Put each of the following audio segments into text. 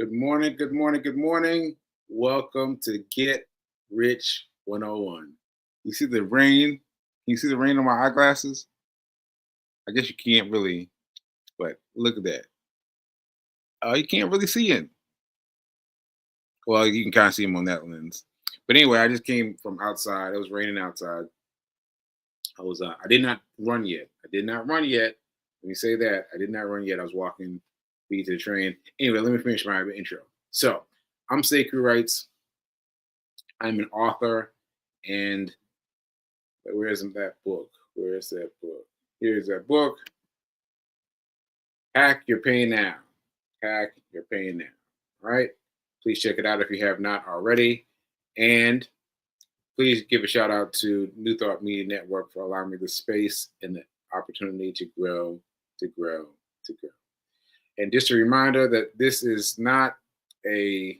Good morning, good morning, good morning. Welcome to Get Rich 101. You see the rain? You see the rain on my eyeglasses? I guess you can't really, but look at that. You can't really see it. Well, you can kind of see them on that lens. But anyway, I just came from outside. It was raining outside. I did not run yet. I did not run yet. Let me say that. I did not run yet. I was walking feet to the train. Anyway, let me finish my intro. So, I'm Sekou Wrights. I'm an author, and where isn't that book? Where is that book? Here's that book. Hack Your Pain Now. Hack Your Pain Now. All right. Please check it out if you have not already. And please give a shout out to New Thought Media Network for allowing me the space and the opportunity to grow, to grow, to grow. And just a reminder that this is not a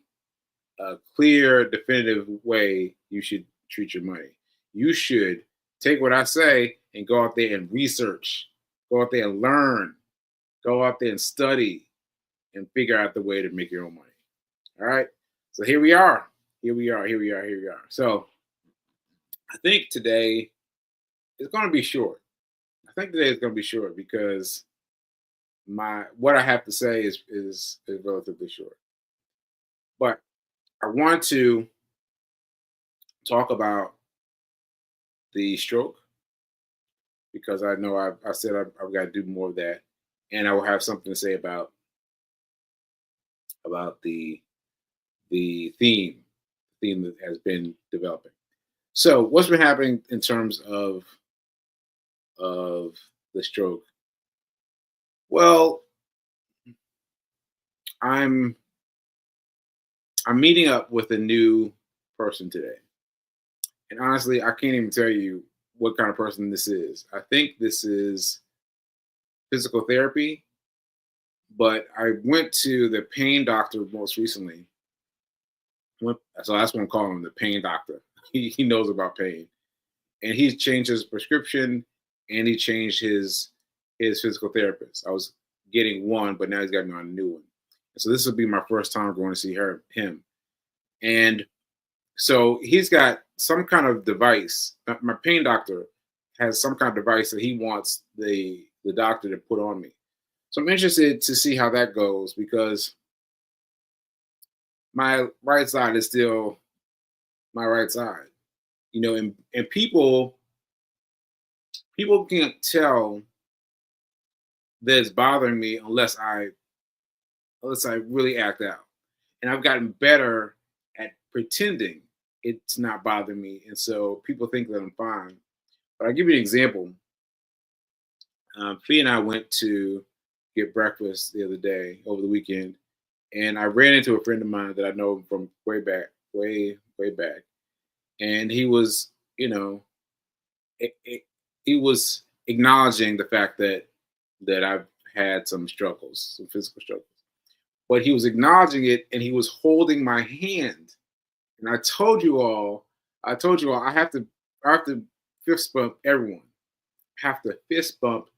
clear, definitive way you should treat your money. You should take what I say and go out there and research, go out there and learn, go out there and study and figure out the way to make your own money. All right. So here we are. Here we are. Here we are. Here we are. So I think today is going to be short. I think today is going to be short because what I have to say is relatively short. But I want to talk about the stroke because I know I said I've got to do more of that, and I will have something to say about the theme that has been developing. So, what's been happening in terms of the stroke? Well, I'm meeting up with a new person today. And honestly, I can't even tell you what kind of person this is. I think this is physical therapy, but I went to the pain doctor most recently. So that's what I'm calling him, the pain doctor. He knows about pain. And he's changed his prescription and he changed his physical therapist. I was getting one, but now he's got me on a new one. So this will be my first time going to see him. And so he's got some kind of device. My pain doctor has some kind of device that he wants the doctor to put on me. So I'm interested to see how that goes because my right side is still my right side. You know, and people can't tell that it's bothering me unless I really act out. And I've gotten better at pretending it's not bothering me. And so people think that I'm fine. But I'll give you an example. Fee and I went to get breakfast the other day over the weekend. And I ran into a friend of mine that I know from way back. And he was, he was acknowledging the fact that I've had some struggles, some physical struggles. But he was acknowledging it and he was holding my hand. And I told you all, I have to fist bump everyone. I have to fist bump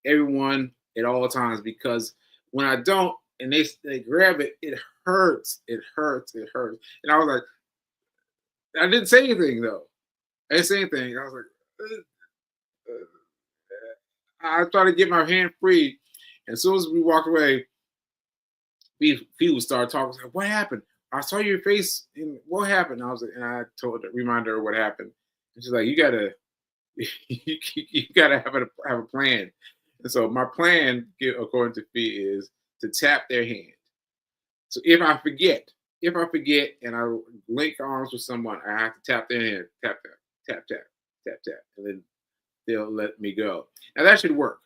everyone at all times because when I don't and they grab it, it hurts. It hurts. It hurts. And I was like, I didn't say anything though. I didn't say anything. I was like, I tried to get my hand free. And as soon as we walked away, people start talking. Like, what happened? I saw your face. And what happened? And I was like, and I reminded her what happened. And she's like, you gotta have a plan. And so my plan, according to Fee, is to tap their hand. So if I forget, and I link arms with someone, I have to tap their hand, tap, and then they'll let me go. Now that should work.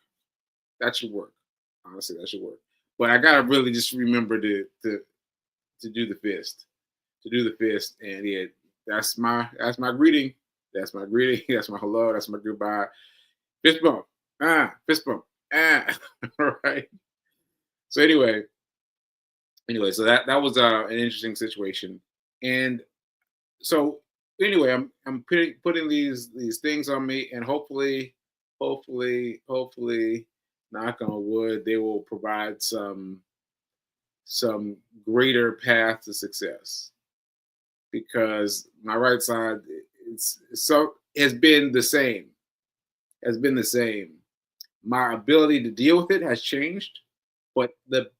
Honestly, that should work. But I gotta really just remember to do the fist, and yeah, that's my greeting. That's my greeting. That's my hello. That's my goodbye. Fist bump. Fist bump. All right. So anyway, so that was an interesting situation, and so anyway, I'm putting these things on me, and hopefully, knock on wood, they will provide some some greater path to success, because my right side, it's so has been the same, has been the same. My ability to deal with it has changed, but the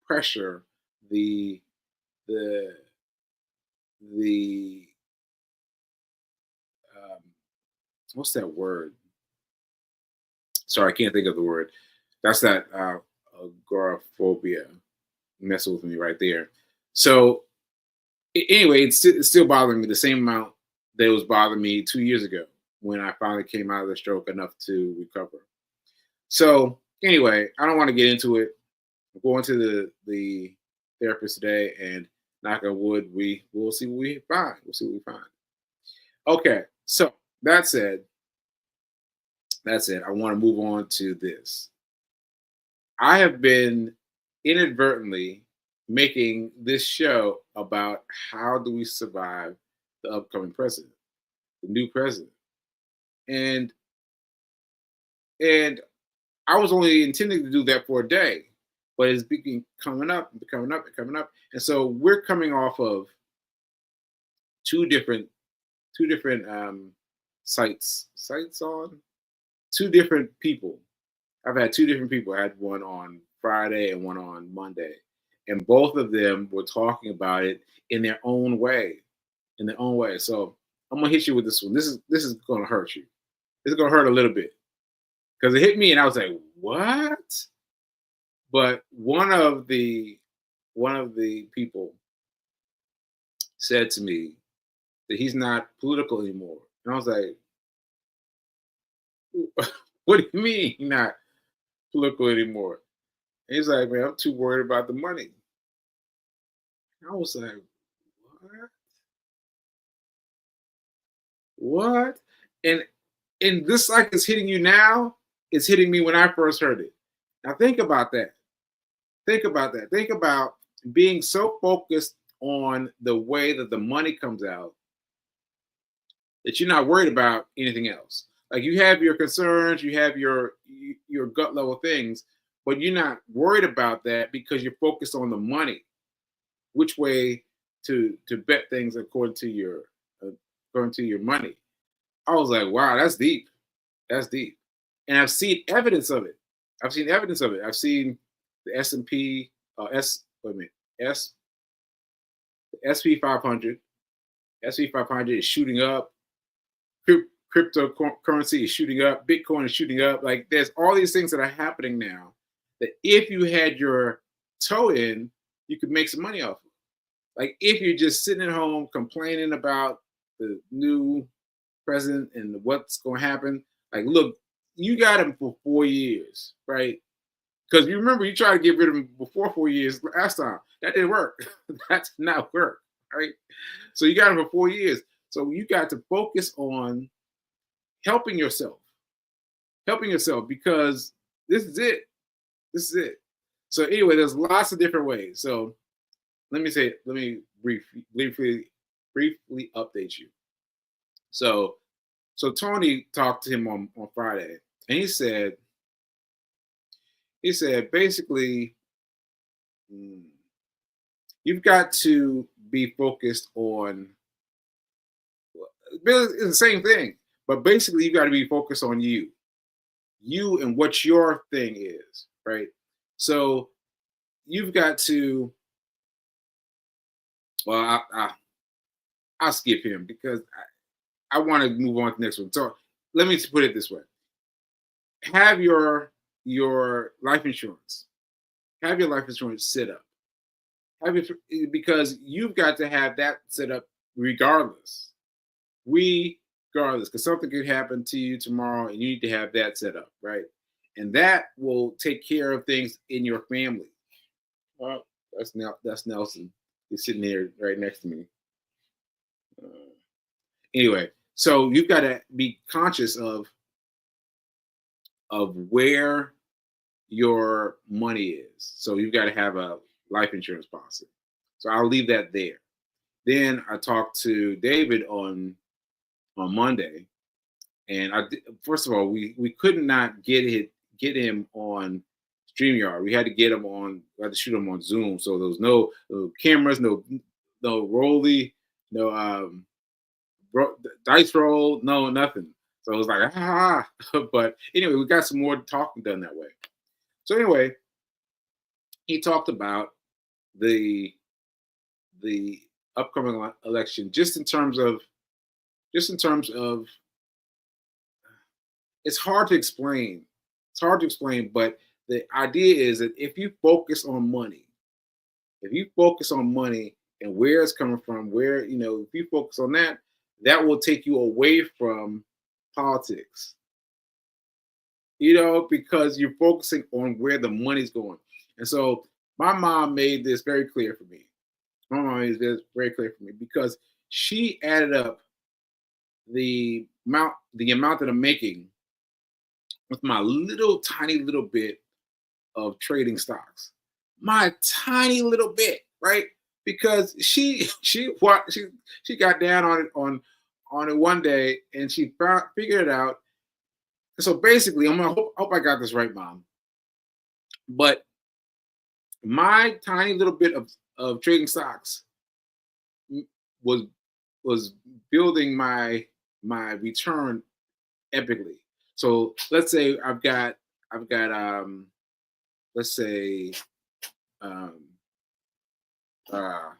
pressure, the the the um, what's that word? Sorry, I can't think of the word. That's that agoraphobia messing with me right there. So anyway, it's still bothering me the same amount that it was bothering me 2 years ago when I finally came out of the stroke enough to recover. So anyway, I don't want to get into it. I'm going to the therapist today, and knock on wood, we'll see what we find. We'll see what we find. Okay, so that said, I want to move on to this. I have been inadvertently making this show about how do we survive the upcoming president, the new president. And and I was only intending to do that for a day, but it's been coming up, and coming up, and coming up. And so we're coming off of two different sites on two different people. I've had two different people. I had one on Friday and one on Monday, and both of them were talking about it in their own way, in their own way. So I'm gonna hit you with this one. This is gonna hurt you. This is gonna hurt a little bit because it hit me, and I was like, "What?" But one of the people said to me that he's not political anymore, and I was like, "What do you mean he's not political anymore?" And he's like, "Man, I'm too worried about the money." I was like, "What? What?" And this like is hitting you now. It's hitting me when I first heard it. Now think about that. Think about that. Think about being so focused on the way that the money comes out that you're not worried about anything else. Like you have your concerns, you have your gut level things, but you're not worried about that because you're focused on the money, which way to bet things according to your money. I was like, wow, that's deep. That's deep. And I've seen evidence of it. I've seen evidence of it. I've seen the S and P, wait a minute, S SP 500. SP 500 is shooting up. Cryptocurrency is shooting up. Bitcoin is shooting up. Like there's all these things that are happening now that if you had your toe in, you could make some money off of. Like if you're just sitting at home complaining about the new president and what's going to happen, like look, you got him for 4 years, right? Because you remember you tried to get rid of him before 4 years last time. That didn't work. That did not work, right? So you got him for 4 years. So you got to focus on helping yourself, because this is it. This is it. So anyway, there's lots of different ways. So let me briefly update you. So Tony talked to him on Friday, and he said basically, you've got to be focused on, it's the same thing, but basically you got to be focused on you and what your thing is, right? So you've got to, well, I'll skip him because I want to move on to the next one. So let me put it this way: have your life insurance, have your life insurance set up, because you've got to have that set up regardless, because something could happen to you tomorrow, and you need to have that set up, right? And that will take care of things in your family. Well, that's Nelson. He's sitting here right next to me. Anyway, so you've got to be conscious of where your money is. So you've got to have a life insurance policy. So I'll leave that there. Then I talked to David on Monday, and first of all, we could not get him on StreamYard. We had to get them on. We had to shoot them on Zoom. So there was no cameras, no rolly, no dice roll, no nothing. So it was like ah. But anyway, we got some more talking done that way. So anyway, he talked about the the upcoming election just in terms of it's hard to explain. It's hard to explain, but the idea is that if you focus on money, if you focus on money and where it's coming from, where if you focus on that, that will take you away from politics. Because you're focusing on where the money's going. And so my mom made this very clear for me. My mom made this very clear for me because she added up the amount that I'm making with my little tiny little bit of trading stocks. My tiny little bit, right? Because she got down on it on it one day and she figured it out. So basically, hope I got this right, Mom. But my tiny little bit of trading stocks was was building my return epically. So let's say I've got let's say um uh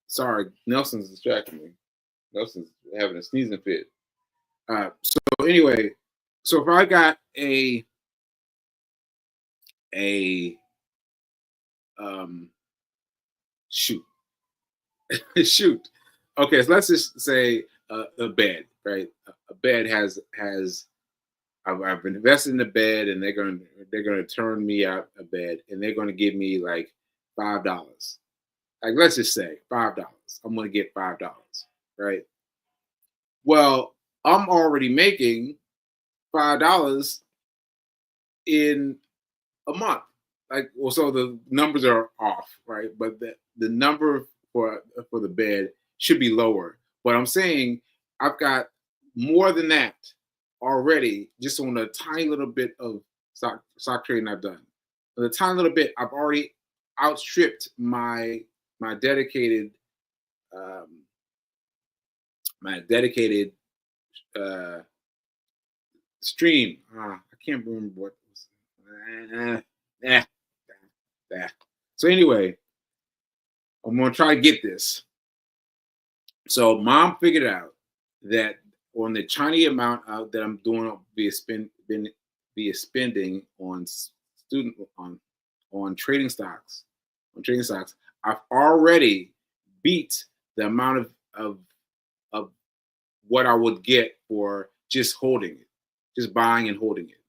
sorry, Nelson's distracting me. Nelson's having a sneezing fit. So anyway, so if I got a um shoot shoot. Okay, so let's just say a bed, right? A bed has I've invested in the bed, and they're gonna turn me out a bed, and they're gonna give me like $5. Like let's just say $5. I'm gonna get $5, right? Well, I'm already making $5 in a month. Like, well, so the numbers are off, right? But the number for the bed should be lower. But I'm saying I've got more than that already, just on a tiny little bit of stock trading I've done. With a tiny little bit, I've already outstripped my dedicated um, my dedicated uh, stream. I can't remember what. Uh, eh, eh. So anyway, I'm gonna try to get this. So mom figured out that on the tiny amount that I'm doing via spending on student on trading stocks, I've already beat the amount of what I would get for just holding it, just buying and holding it.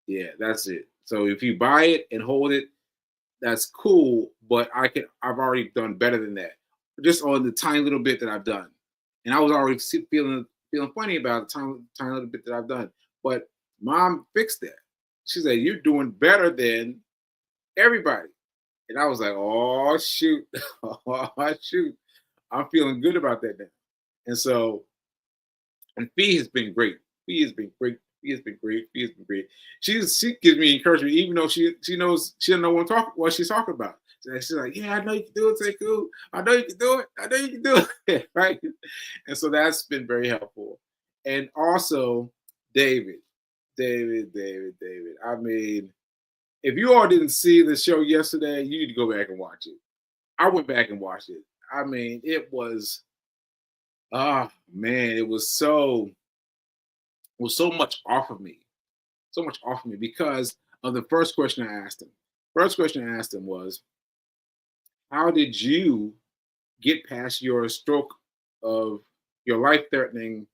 Yeah, that's it. So if you buy it and hold it, that's cool, but I've already done better than that. Just on the tiny little bit that I've done. And I was already feeling funny about the tiny little bit that I've done. But mom fixed that. She said, "You're doing better than everybody." And I was like, "Oh shoot. Oh shoot. I'm feeling good about that now." And so, and Fee has been great. Fee has been great. Fee has been great. Fee has been great. She gives me encouragement, even though she knows she doesn't know what she's talking about. So she's like, "Yeah, I know you can do it, say cool. I know you can do it. I know you can do it." Right. And so that's been very helpful. And also, David, David. I mean, if you all didn't see the show yesterday, you need to go back and watch it. I went back and watched it. I mean, it was man, it was so much off of me. So much off of me because of the first question I asked him. First question I asked him was, how did you get past your stroke of your life threatening,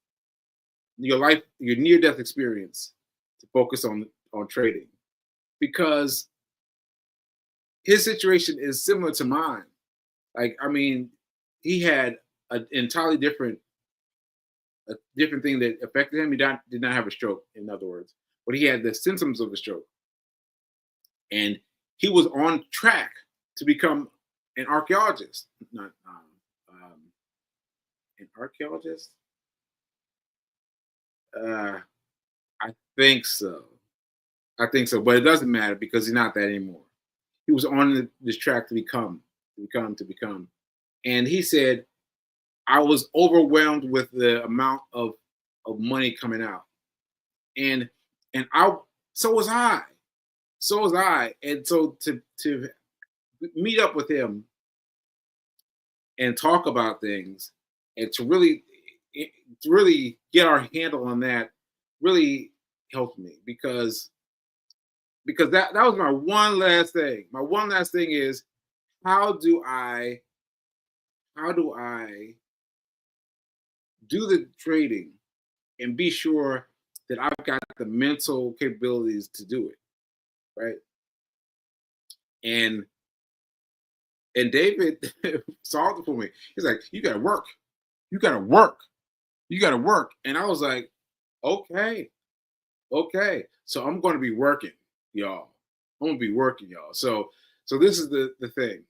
your near death experience to focus on trading? Because his situation is similar to mine. Like, I mean, he had an entirely different thing that affected him. He did not have a stroke, in other words, but he had the symptoms of a stroke, and he was on track to become an archaeologist. Not an archaeologist. Uh, I think so. I think so, but it doesn't matter because he's not that anymore. He was on this track to become, to become. And he said, I was overwhelmed with the amount of money coming out. And I so was I. So was I. And so to meet up with him and talk about things and to really get our handle on that really helped me because that was my one last thing. My one last thing is how do I do the trading and be sure that I've got the mental capabilities to do it, right? And David solved it for me. He's like, you gotta work, you gotta work, you gotta work. And I was like, okay, okay. So I'm gonna be working, y'all. I'm gonna be working, y'all. So this is the thing.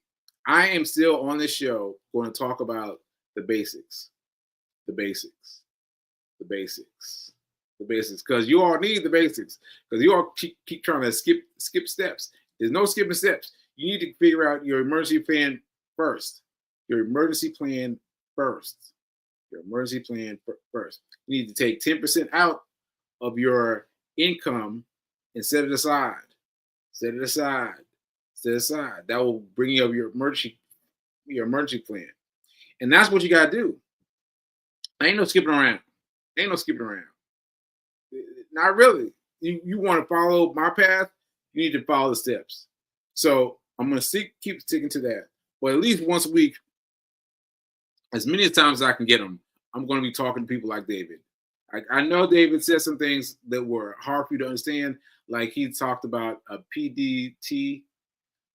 I am still on this show going to talk about the basics, the basics, the basics, the basics, because you all need the basics, because you all keep trying to skip steps. There's no skipping steps. You need to figure out your emergency plan first. Your emergency plan first. Your emergency plan first. You need to take 10% out of your income and set it aside. Set it aside. Set it aside. That will bring you up your emergency plan. And that's what you gotta do. Ain't no skipping around. Ain't no skipping around. Not really. You want to follow my path, you need to follow the steps. So I'm gonna keep sticking to that. But at least once a week, as many times as I can get them, I'm gonna be talking to people like David. I know David said some things that were hard for you to understand, like he talked about a PDT,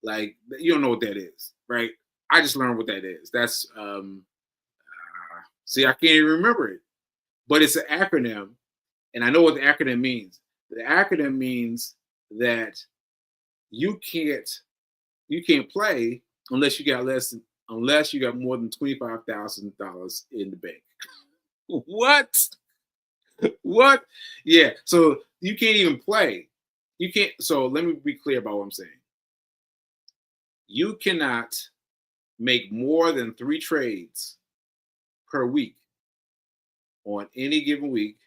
like you don't know what that is, right? I just learned what that is. That's see, I can't even remember it, but it's an acronym, and I know what the acronym means. The acronym means that you can't play unless you got more than $25,000 in the bank. What? What? Yeah. So you can't even play. You can't. So let me be clear about what I'm saying. You cannot make more than 3 trades per week on any given week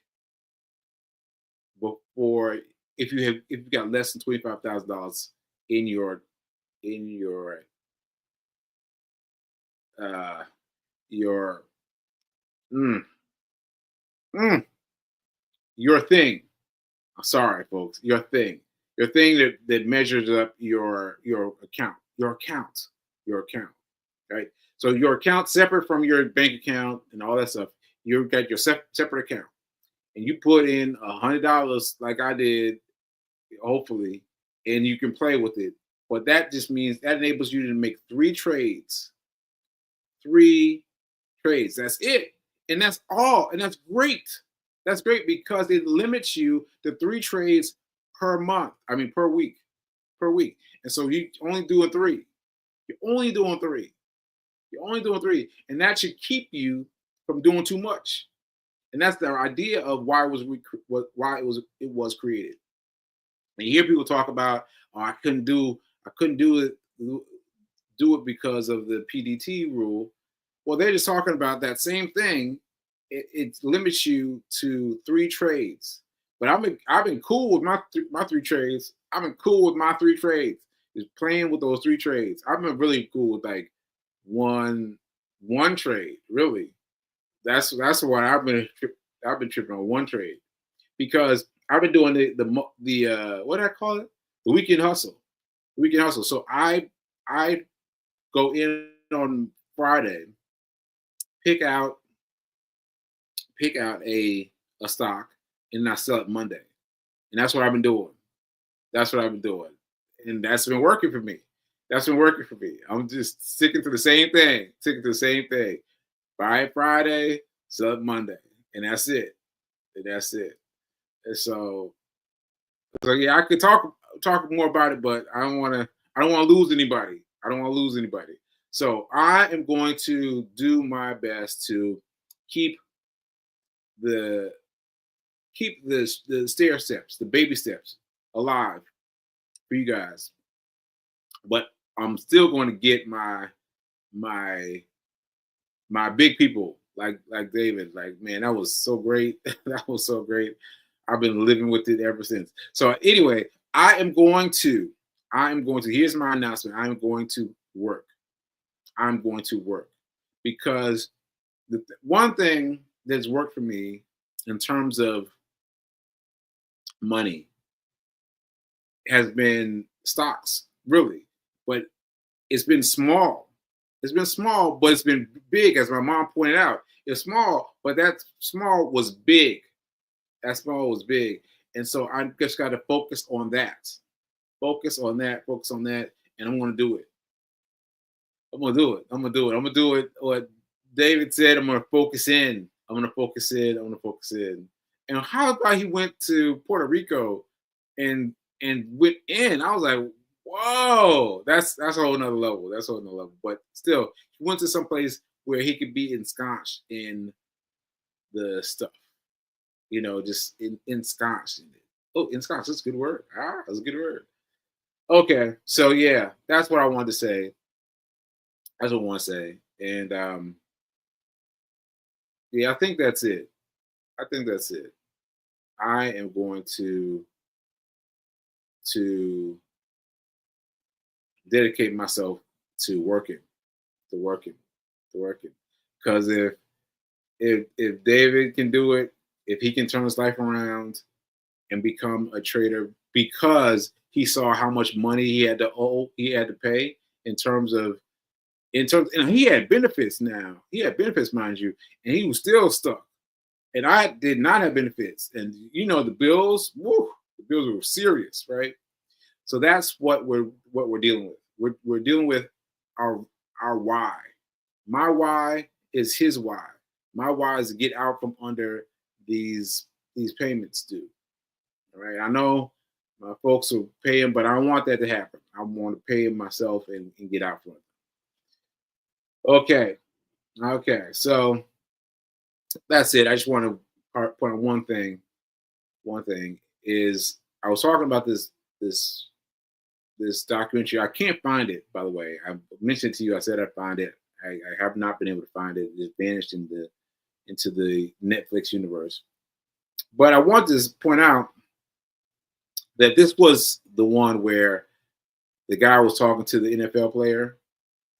before if you've got less than $25,000 in your your your thing. Sorry, folks. Your thing that measures up your account, right? So your account separate from your bank account and all that stuff. You've got your separate account, and you put in $100 like I did, hopefully, and you can play with it. But that just means that enables you to make 3 trades. 3 trades. That's it, and that's all, and that's great. That's great because it limits you to 3 trades per month. I mean, per week, And so you only doing 3. You're only doing 3. You're only doing 3, and that should keep you from doing too much. And that's the idea of why it was created. And you hear people talk about, oh, I couldn't do it because of the PDT rule. Well, they're just talking about that same thing. It limits you to 3 trades. But I've been cool with my 3 trades. I've been cool with my 3 trades. Just playing with those 3 trades. I've been really cool with like one trade. Really, that's what I've been tripping on, 1 trade, because I've been doing the what do I call it? The weekend hustle. The weekend hustle. So I go in on Friday, pick out a stock, and I sell it Monday. And that's what I've been doing. And that's been working for me. I'm just sticking to the same thing. Buy it Friday, sell it Monday. And that's it. And so yeah, I could talk more about it, but I don't want to lose anybody. So I am going to do my best to keep the stair steps, the baby steps alive for you guys. But I'm still going to get my big people like David. Like, man, that was so great. That was so great. I've been living with it ever since. So anyway, here's my announcement. I'm going to work. I'm going to work because one thing that's worked for me in terms of money has been stocks, really. But it's been small. It's been small, but it's been big, as my mom pointed out. It's small, but that small was big. That small was big. And so I just got to focus on that. Focus on that, and I'm going to do it. I'm going to do it. I'm going to do it. I'm going to do it. What David said, I'm going to focus in. I'm going to focus in. I'm going to focus in. And how about he went to Puerto Rico and went in? I was like, whoa, that's a whole nother level. That's a whole nother level. But still, he went to some place where he could be ensconced in the stuff. You know, just ensconced in it. Oh, ensconced, that's a good word. That's a good word. Okay, so yeah, that's what I wanted to say. That's what I want to say. And yeah, I think that's it. I think that's it. I am going to dedicate myself to working, to working, to working. Because if David can do it, if he can turn his life around and become a trader because he saw how much money he had to pay in terms, and he had benefits now. He had benefits, mind you, and he was still stuck. And I did not have benefits. And you know, the bills were serious, right? So that's what we're dealing with. We're dealing with our why. My why is his why. My why is to get out from under these payments due. All right. I know my folks are paying, but I don't want that to happen. I want to pay myself and get out from it. Okay. Okay. So that's it. I just want to point out one thing. One thing is I was talking about this documentary. I can't find it, by the way. I mentioned to you. I said I'd find it. I have not been able to find it. It vanished into the Netflix universe. But I want to point out that this was the one where the guy was talking to the NFL player,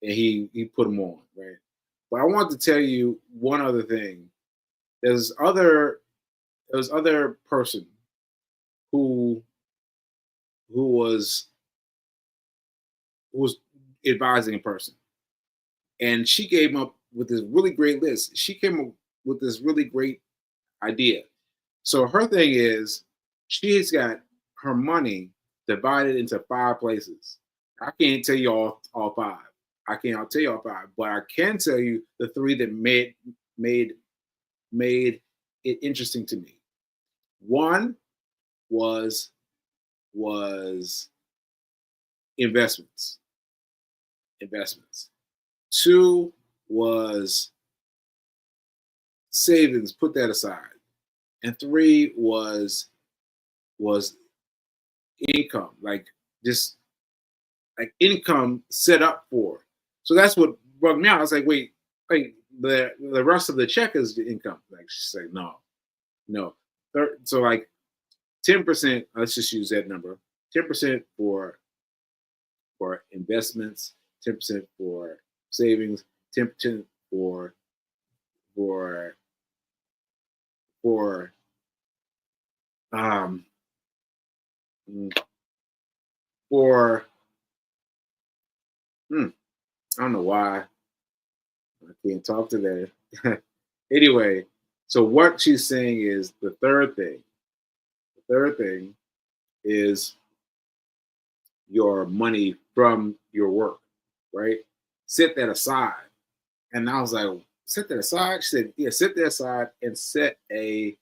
and he put him on, right? But I want to tell you one other thing. There's other person who was advising a person, and she came up with this really great list. She came up with this really great idea. So her thing is she's got her money divided into 5 places. I can't tell you all 5. I can't tell you all 5, but I can tell you the 3 that made it interesting to me. One was investments. 2 was savings, put that aside. And 3 was income, just like income set up for. So that's what bugged me out. I was like, wait, the rest of the check is the income. Like, she's like, no. So like 10%, let's just use that number. 10% for investments, 10% for savings, 10% for I don't know why I can't talk today. Anyway, so what she's saying is the third thing. The third thing is your money from your work, right? Set that aside. And I was like, set that aside? She said, yeah, set that aside and set a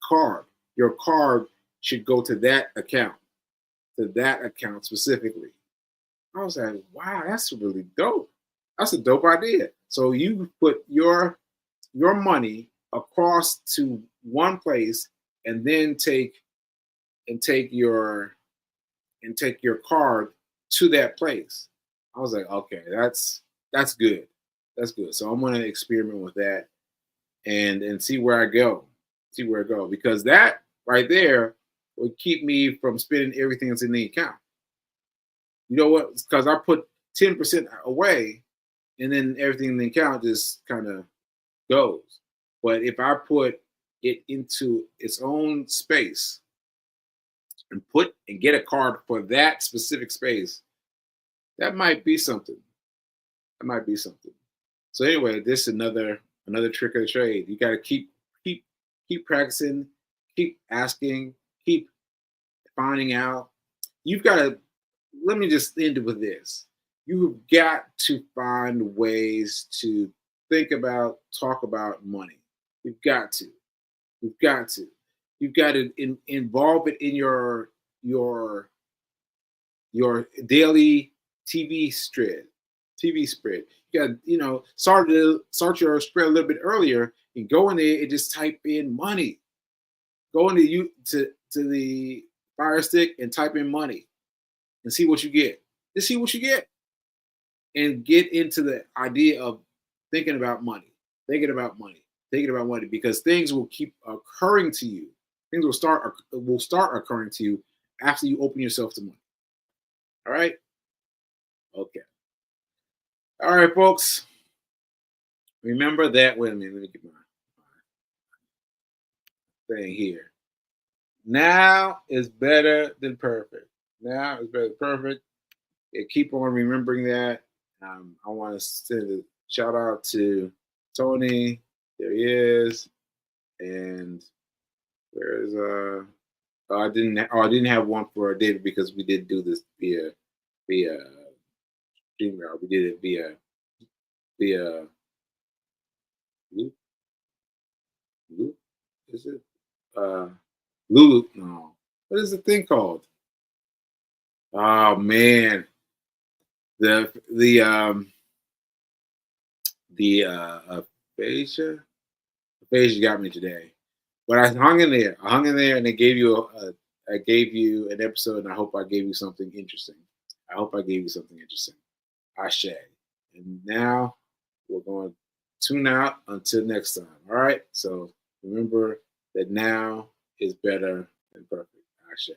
card. Your card should go to that account specifically. I was like, wow, that's really dope. That's a dope idea. So you put your money across to one place, and then take your card to that place. I was like, okay, that's good. That's good. So I'm gonna experiment with that and see where I go. See where I go. Because that right there would keep me from spending everything that's in the account. You know what? Because I put 10% away and then everything in the account just kind of goes. But if I put it into its own space and get a card for that specific space, that might be something. That might be something. So anyway, this is another trick of the trade. You got to keep practicing, keep asking, keep finding out. You've got to. Let me just end it with this. You've got to find ways to talk about money. You've got to. You've got to. You've got to involve it in your daily TV spread. TV spread. You got start your spread a little bit earlier and go in there and just type in money. Go into to the Fire Stick and type in money and see what you get. Just see what you get, and get into the idea of thinking about money, because things will keep occurring to you. Things will start occurring to you after you open yourself to money. All right. Okay. All right, folks. Remember that. Wait a minute. Let me get my thing here. Now is better than perfect. Now is better than perfect. Yeah, keep on remembering that. I want to send a shout out to Tony. There he is. And where is I didn't have one for David because we did do this via Gmail. We did it via Loop. Loop? Is it Lulu? No. What is the thing called? Oh man. The aphasia got me today. But I hung in there. And I gave you an episode, and I hope I gave you something interesting. Ashe. And now we're going to tune out until next time. All right. So remember that now is better than perfect. Ashe.